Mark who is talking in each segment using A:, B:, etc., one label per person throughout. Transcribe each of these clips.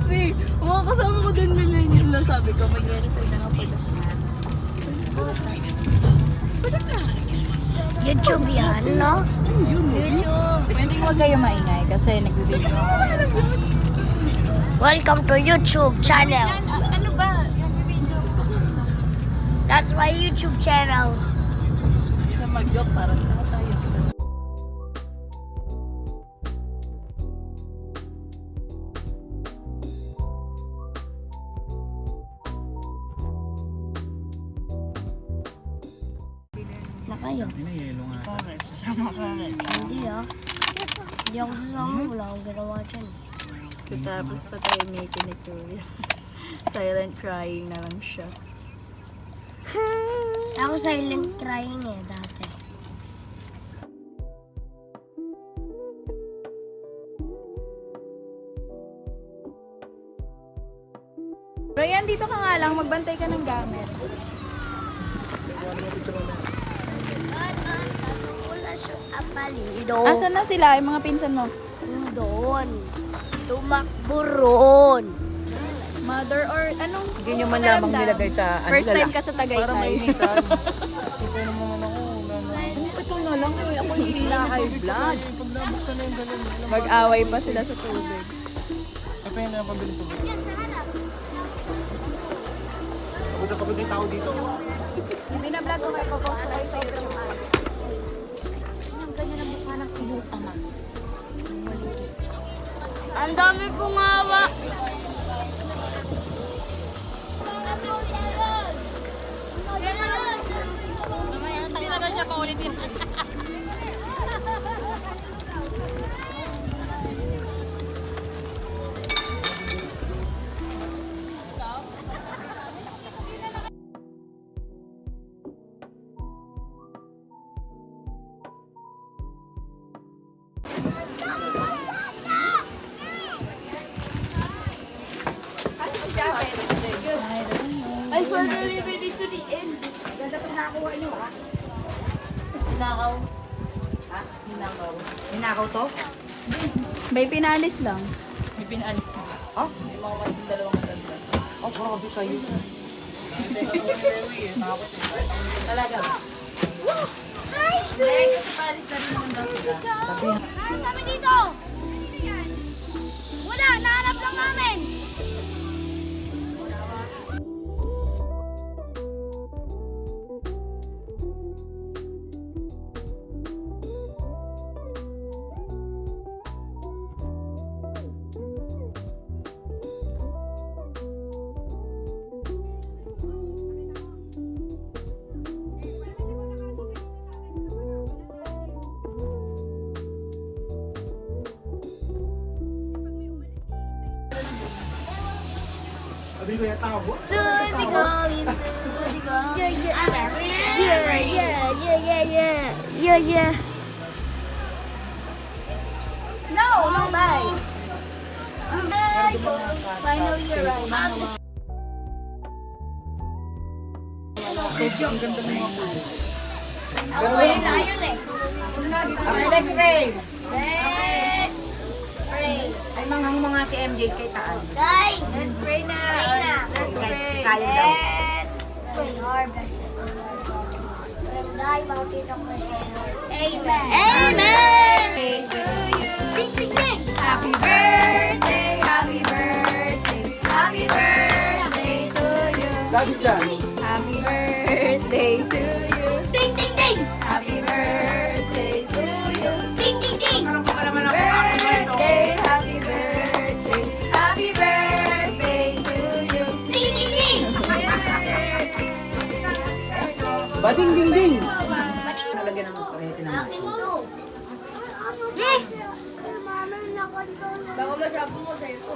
A: kasi. Mga kasama ko din millennial na sabi ko, mag-resign na nga pala. Pwede na.
B: YouTube yan, no?
A: YouTube.
C: Pwede huwag kayo maingay kasi nag-video ako.
B: Welcome to YouTube channel.
A: Ano ba?
B: That's my YouTube channel.
A: Isa mag-joke parang na tayo.
B: Na kayo?
A: Sama ka rin.
B: Hindi ah. Hindi ako sasama. Wala akong ginawa dyan.
A: Tapos pa tayo may kinikuya. Silent crying na lang siya.
B: Ako silent crying eh dati.
C: Ryan, dito ka nga lang. Magbantay ka ng gamit.
B: Wala siyang apalido.
C: Asan na sila? Yung mga pinsan mo?
B: Doon. Tumakbo ron.
C: Mother or anong
A: Hindi nyo man lamang nilagay sa
C: First time ka sa
A: Para
C: Tagaytay.
A: mainitan. Ito naman ako. Ito na lang. Ako hihila kay blood.
C: Mag-away pa sila sa tubig.
D: Apa yung napabili ko? Pagod yung tao dito.
C: Binablog ko kayo po sa kayo sa YouTube. Ang ganyan ang mukha ng pinuta man.
B: Ang dami kong awa.
A: Hindi naman siya paulitin. Ay, finally, we need to the end. Ganda pa nakakuha niyo, ha? Hinakaw. Ha? Hinakaw. Hinakaw to?
C: May pinalis lang.
A: May pinaalis ka. Ha? May mga magandang dalawang maganda.
D: Oh, grabe kayo.
A: Talaga.
B: Hi,
A: Dahil kasi paalis na rin naman daw sila.
B: kami dito. Wala, nahanap lang namin.
D: Sabi ko yung tao.
B: To the going, to the going. Yeah.
C: No, no, bye. Final year, right?
D: Ang ganda ng mga po.
A: Let's pray.
B: Let's pray.
A: Ay, mga si MJ kay Taan.
B: Guys,
A: Let's pray na.
B: pray na.
A: Let's pray. Kayo daw.
B: Let's pray. Lord, bless it. From thy mountain of mercy. Amen. Amen. Ding, ding, ding.
C: Happy birthday, happy birthday, happy birthday to you.
D: Labis lang.
C: Happy birthday to you.
B: Ding, ding, ding.
C: Happy birthday to you.
B: Ding, ding, ding.
C: Birthday, happy birthday, happy birthday to you.
B: Ding, ding, ding.
D: Bating ding ding.
A: Nalagyan ng parete na.
B: Akin to. Eh. Mama, nakantol. Baka masabi mo sa'yo ko.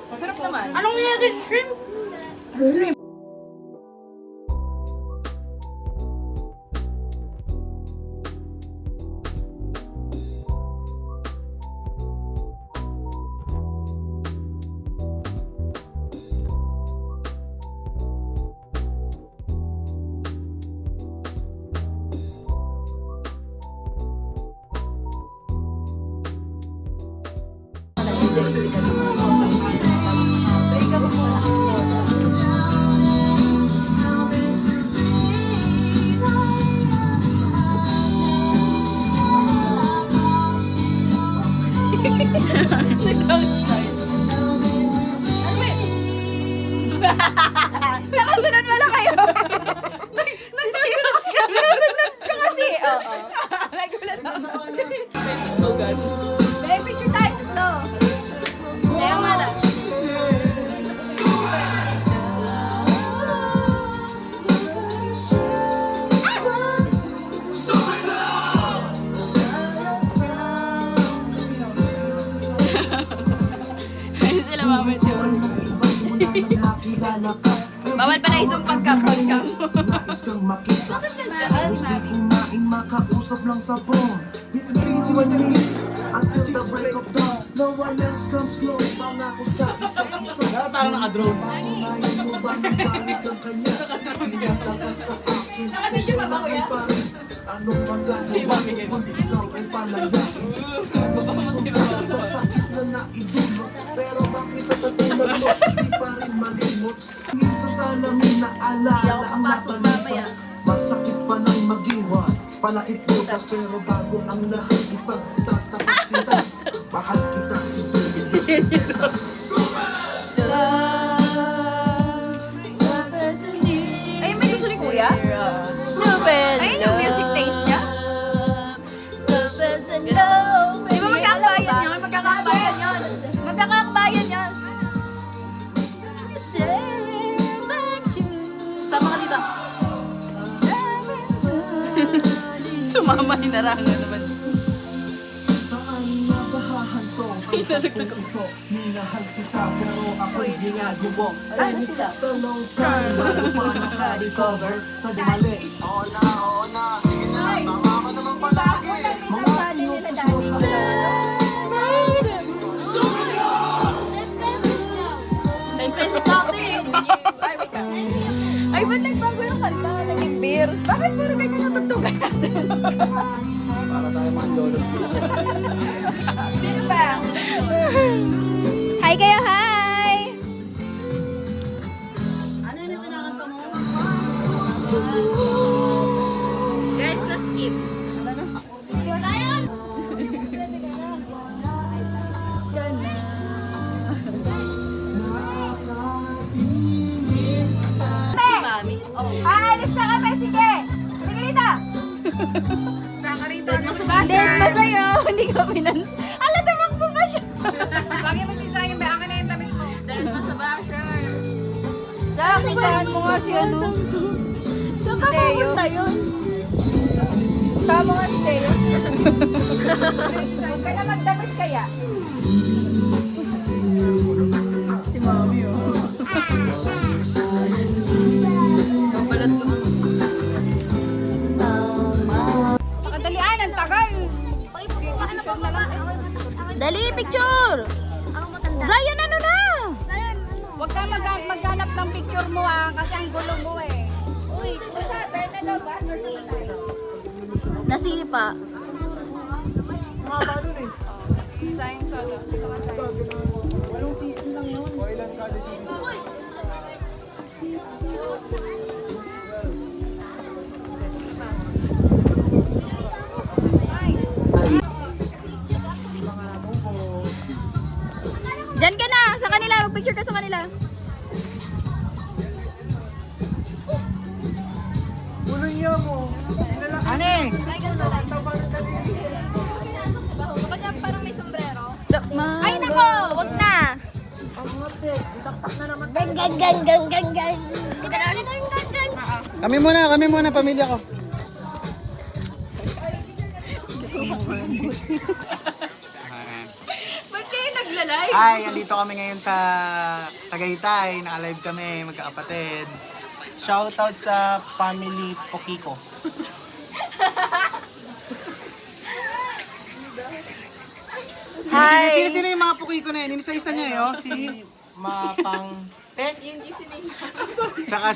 C: Masarap naman.
B: Anong nilagay sa shrimp?
C: Nakasunod wala kayo. Sinusunod ka kasi. Oo. Nagulat ako. Babe, picture tayo. Ito. Sayo nga na. Ayun sila mama yun. Bawal pa na isang pagkapagkam.
E: Nais kang makita. Halos di kumain, makausap lang sa phone. Between you and me, until the break of dawn. No one else comes close. Pangako sa isa't isa.
D: Dapat tayo naka-drone.
E: Pangunayan mo ba yung balik ang kanya? Pinatagal sa akin.
C: Nakabidyo ba ba, kuya?
E: Pa rin. Anong magagawa mo kundi ikaw ay palayain? Gusto ko sundan sa sakit na naidulot. Pero bakit natatulad mo? Di pa rin malimot. Minsan sana may naalala ang natalipas. Masakit pa ng mag-iwan. Palakit butas pero bago ang lahat ipagtatapat sinta. Mahal kita sincerely.
C: Ay, may gusto ni kuya? Ayun yung music taste niya. Di ba magkakabayan yun? Magkakabayan yun. Magkakabayan yun. Sama ka dito. Sumama, hinarangan naman.
E: Saan nabahahantong ang sakong ito? Minahal kita pero ako'y ginagawa. Ay,
C: sila?
E: sa long time, bago pa naka-recover sa dumali. Oo na, sige na, tama naman palagi. Mga inutos mo sa
C: Ay, ba't nagbago yung kanta? Naging beer. Bakit puro ganyan ang tugtugan natin?
D: Para tayo mga lolo.
C: Sino ba? Hi kayo, hi! Ano yung kinakanta mo? Guys, na-skip. Si Mami. Aalis na kami, sige! Sige dito! Dead mo sa basher. Dead mo sa'yo. Hindi ka pinan... Ala, tamakbo ba siya? Lagi mo sisayang ba? Akin na yung damit mo. Dead mo sa basher. Sa kitaan mo nga si ano. Saan ka pumunta yun? Tama nga si Teo. Huwag ka na magdamit kaya. Si Mami, oh. Kapalat mo. Nakadalian, ang tagal. Dali, picture! Zion, ano na? Huwag ka maghanap ng picture mo kasi ang gulo mo eh. Uy, nasipa.
D: Mahaba nun eh.
C: Zion solo.
D: Walong season lang yun. O ilan kada season?
C: Diyan ka na, sa kanila. Mag-picture ka sa kanila.
D: Ulo niya mo. Ane!
C: Parang may sombrero. Stop, ma. Ay, nako! Wag na!
B: Gang, gang, gang, gang, gang, gang.
D: Kami muna, pamilya ko.
C: Ba't kayo nagla-live?
D: Ay, andito kami ngayon sa Tagaytay. Naka-live kami, magkakapatid. Shoutout sa family Pokiko. Sino yung mga Pokiko na yun? Inisa-isa niya yun. Si Mapang...
C: Yung GC name.
D: Tsaka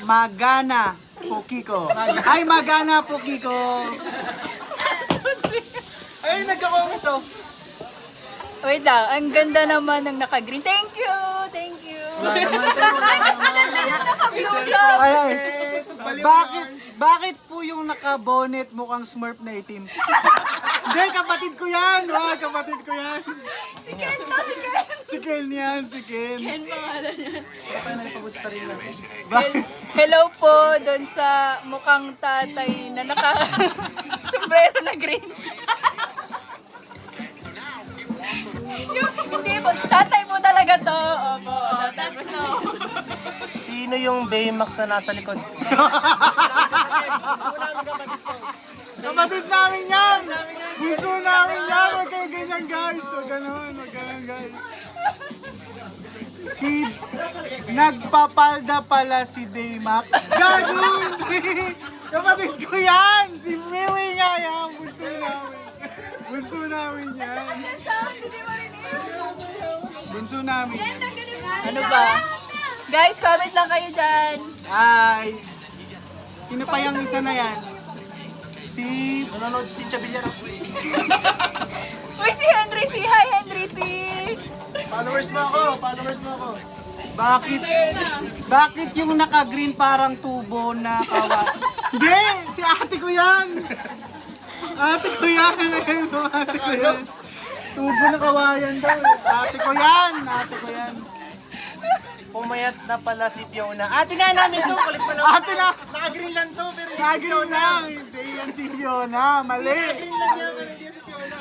D: Magana Pokiko. Ay, Magana Pokiko. Ay, nagka-comment to.
C: Wait lang, ang ganda naman ng naka-green. Thank you! Thank you!
D: Wala naman to.
C: Ay, mas maganda yung naka-blue siya!
D: Ay, bakit po yung naka-bonnet mukhang Smurf na itim? Hindi, kapatid ko yan! Kapatid ko yan!
C: Si Ken to, si Ken!
D: Si Ken yan, si Ken.
C: Ken pangalan yan.
D: Paano yung pag-gusto sa rin natin?
C: Hello po doon sa mukhang tatay na sombrero na green. Hindi po, tatay po talaga to. Opo, tatay po to.
F: Sino yung Baymax na nasa likod?
D: Kapatid namin yan! Gusto namin yan! Huwag kayo ganyan guys! Huwag ganon guys. Si... Nagpapalda pala si Baymax. Gago! Hindi! Kapatid ko yan! Si Miwi nga yan! Bunso namin yan. Bunso namin yan.
C: Ano ba? Guys, comment lang kayo dyan.
D: Ay! Sino pa yung isa na yan? Si...
F: Nanonood si Cynthia Villar.
C: Uy, si Henry C. Hi, Henry C.
D: Followers mo ako. Bakit yung naka-green parang tubo na kawa? Hindi! Si ate ko yan! Ate ko yan! Tubo na kawayan daw. Ate ko yan!
F: Pumayat na pala si Fiona. Ate na namin to, kulit pa na.
D: Ate na!
F: Naka-green lang to, pero hindi si
D: Naka-green
F: Fiona.
D: lang! Hindi yan si Fiona! Mali!
F: Naka-green lang yan, pero hindi si Fiona.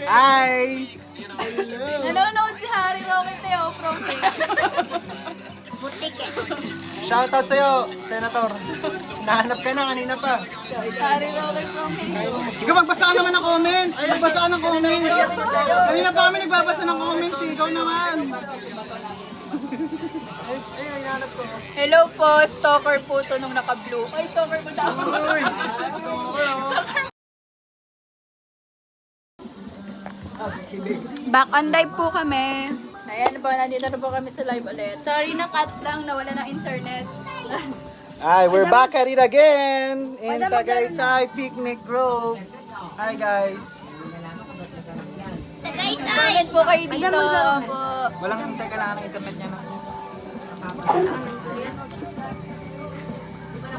D: Ay!
C: Nanonood si Harry Roque Teo from
F: Shoutout sa'yo, Senator. Nahanap ka na kanina pa.
C: Harry Roque from
D: Ikaw magbasa ka naman ng comments! Magbasa ka ng comments! Kanina pa kami nagbabasa ng comments, ikaw naman!
C: Hello po, stalker po to nung naka-blue. Ay, stalker po daw. Back on live po kami. Ayan po, nandito na po kami sa live ulit. Sorry na cut lang, nawala ng internet.
D: Hi, we're back at it again in
C: Madam,
D: Tagaytay Picnic Grove. Hi guys.
C: Comment po kayo dito. Po.
D: Walang hintay, kailangan ng internet niya na.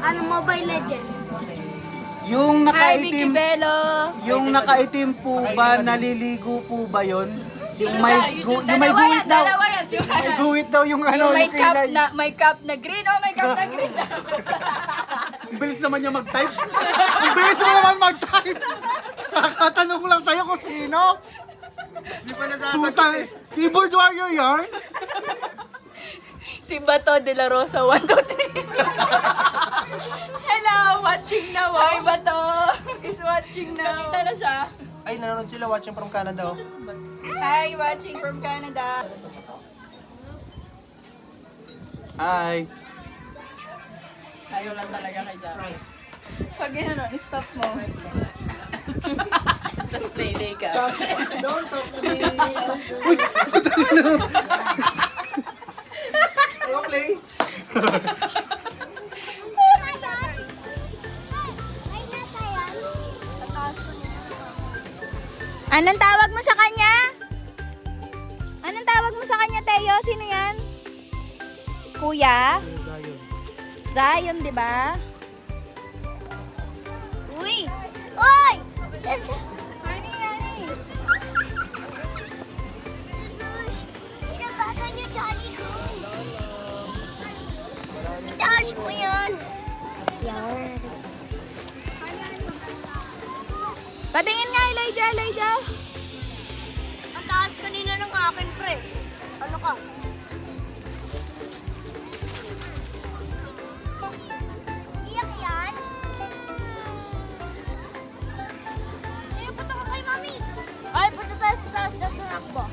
B: Ano, Mobile Legends?
D: Yung
C: Hi, Vicky
D: nakaitim,
C: Bello.
D: yung nakaitim po ba, naliligo po ba yun? Yung
C: Sino
D: may,
C: ba?
D: yung may guhit daw.
C: Dalawa yan. Si
D: May guhit daw yung ano,
C: may
D: yung
C: cup
D: kilay.
C: na, may cup na green. Oh, may cup na green.
D: Ang bilis naman niya mag-type. Ang bilis mo naman mag-type. Kakatanong lang sa'yo kung sino.
F: Hindi pa nasasagot
D: Tutang,
F: eh.
D: keyboard warrior yarn.
C: Si Bato de la Rosa, 1, 2, 3. Hello, watching now. Hi, Bato. Is watching now. Nakita na siya.
F: Ay, nanonood sila watching from Canada. Oh.
C: Hi, watching from Canada.
D: Hi.
C: Ayaw lang talaga kay Jaro. Pag ano, stop mo. Tapos day ka.
F: Don't talk to me. Okay.
B: Anong tawag mo sa kanya? Anong tawag mo sa kanya, Teo? Sino yan? Kuya? Zion, di ba? Uy! Uy! Ani. Sinabasa niyo Johnny ko. Taas mo yan. Yan.
C: Patingin nga, Elijah.
B: Ang taas kanina ng akin, pre. Ano ka? Iyak yan? Punta ka kay mami. Ay, punta tayo sa taas na tumakbo.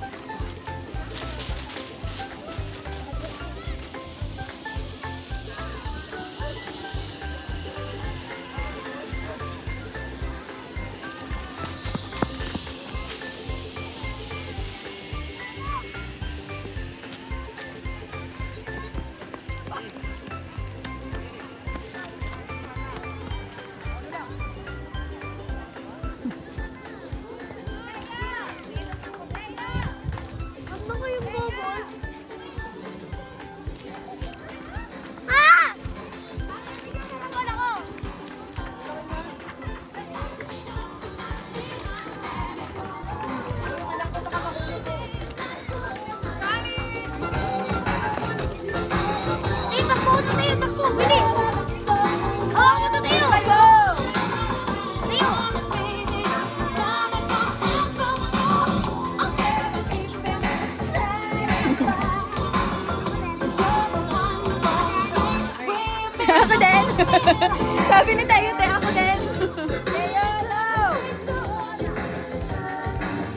C: Sabi ni tayo, te, ako din. Hello!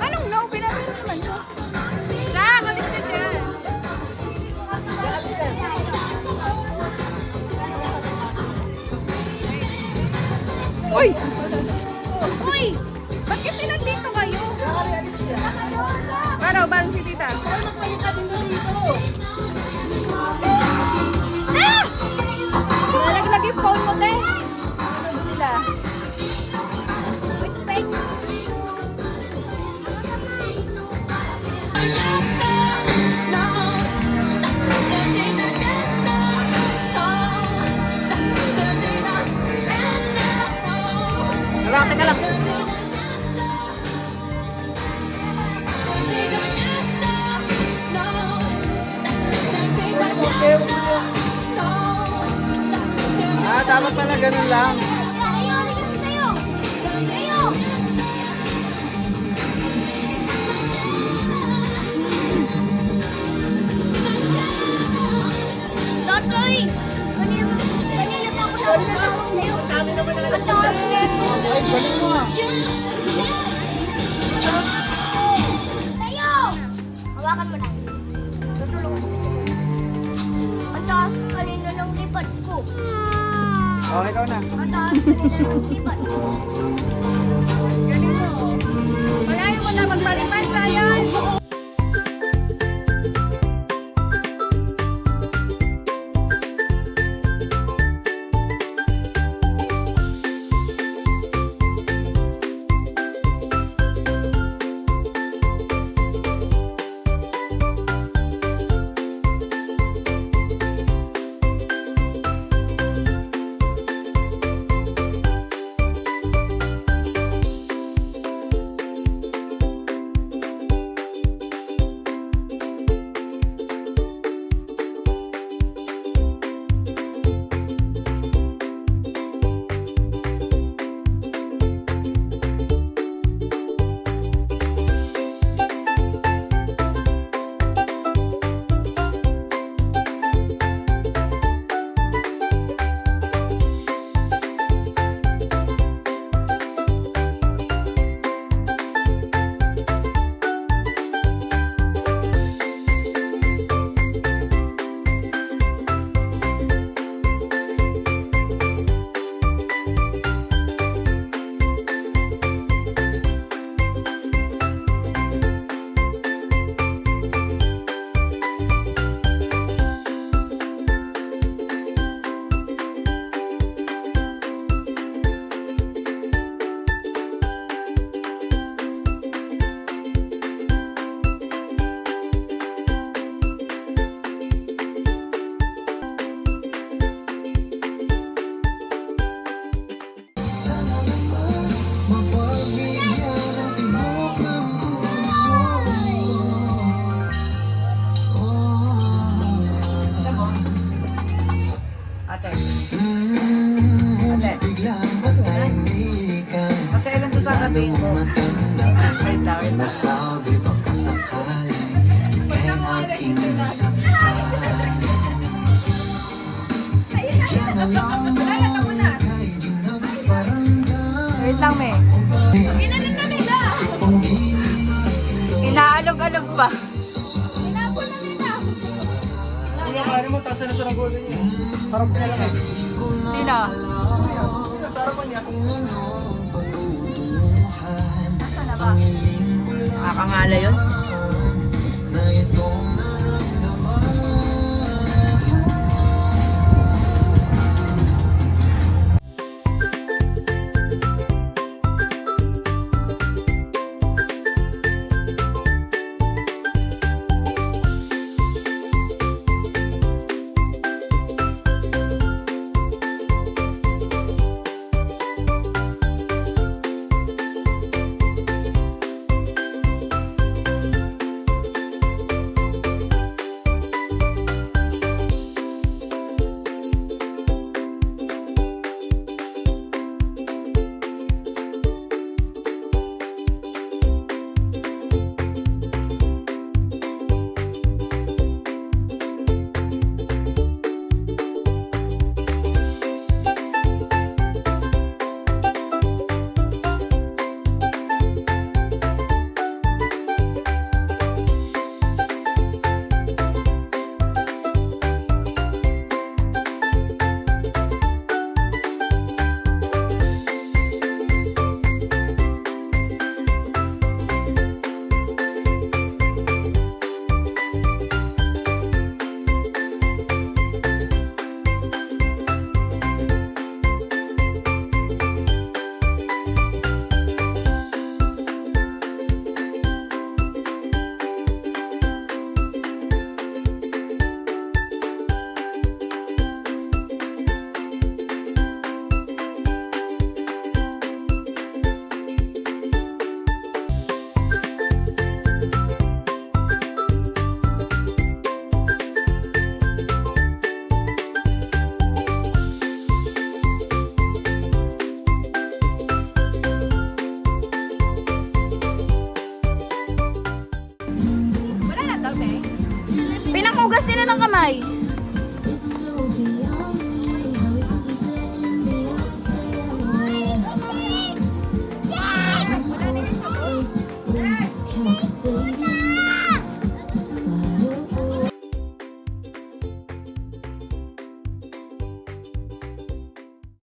C: Anong no? Pinapin mo naman ko. Zach, alis ka dyan. Uy! Uy! Ba't kasi nandito kayo? Parang si tita. Ah! Nalaglag yung phone mo, te. Ano sila? Wait, wait. Teka lang.
D: Dapat pala ganun lang.
B: Totoy! Kanina pa ako nakasabi sa'yo. Ang taas niya.
D: Ay, galing mo ah.
B: Tayo! Hawakan mo na. Tutulungan ko sa'yo. Ang taas kanina ng lipad ko.
D: Oh, ikaw na.
B: Ang taas kanina ng lipad ko.
C: Galing mo. Malayo mo na magpalipan, sayang.
E: Nasabi baka sakali ay aking saktan. Bigyan na lang mo ika'y di nagparamdam.
C: Wait lang, me. Inaalog-alog pa.
D: Hindi yung kari mo, taas na sa nagulo niya. Harap niya lang eh.
C: Sino?
D: Sa harapan niya.
C: Saan na ba? Nakakangala yun?
E: Na itong naramdaman.
C: Hugas nila ng kamay.